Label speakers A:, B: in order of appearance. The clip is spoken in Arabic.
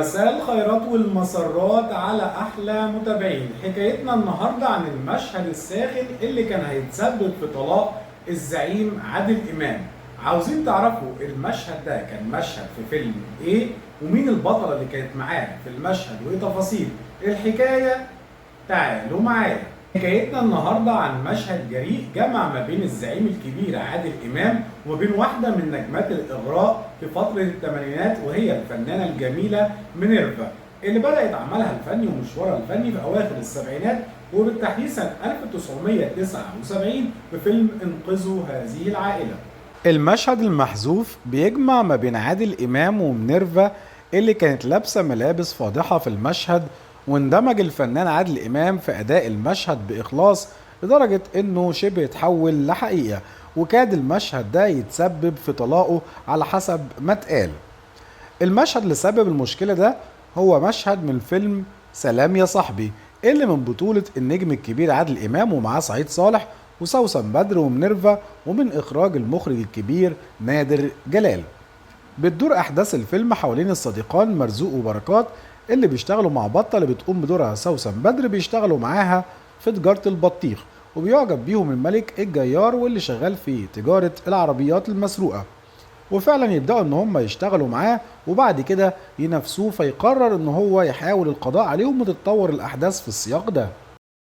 A: مساء الخيرات والمسرات على احلى متابعين. حكايتنا النهارده عن المشهد الساخن اللي كان هيتسبب في طلاق الزعيم عادل امام. عاوزين تعرفوا المشهد ده كان مشهد في فيلم ايه، ومين البطله اللي كانت معاه في المشهد، وايه تفاصيل الحكايه؟ تعالوا معايا. حكايتنا النهارده عن مشهد جريء جمع ما بين الزعيم الكبير عادل امام وما بين واحده من نجمات الاغراء في فتره الثمانينات، وهي الفنانه الجميله مينيرفا، اللي بدات عملها الفني ومشوارها الفني في اواخر السبعينات، وبالتحديد سنه 1979 بفيلم انقذوا هذه العائله. المشهد المحذوف بيجمع ما بين عادل امام ومينيرفا اللي كانت لابسه ملابس فاضحه في المشهد، واندمج الفنان عادل امام في اداء المشهد باخلاص لدرجه انه شبه اتحول لحقيقه، وكاد المشهد ده يتسبب في طلاقه على حسب ما اتقال. المشهد اللي سبب المشكله ده هو مشهد من فيلم سلام يا صاحبي، اللي من بطوله النجم الكبير عادل امام ومعاه سعيد صالح وسوسن بدر ومنيرفا، ومن اخراج المخرج الكبير نادر جلال. بتدور احداث الفيلم حوالين الصديقان مرزوق وبركات اللي بيشتغلوا مع بطه اللي بتقوم بدورها سوسن بدر، بيشتغلوا معاها في تجاره البطيخ، وبيعجب بيهم الملك الجيار واللي شغال في تجاره العربيات المسروقه، وفعلا يبداوا ان هم يشتغلوا معاه وبعد كده ينافسوه، فيقرر ان هو يحاول القضاء عليهم وتتطور الاحداث في السياق ده.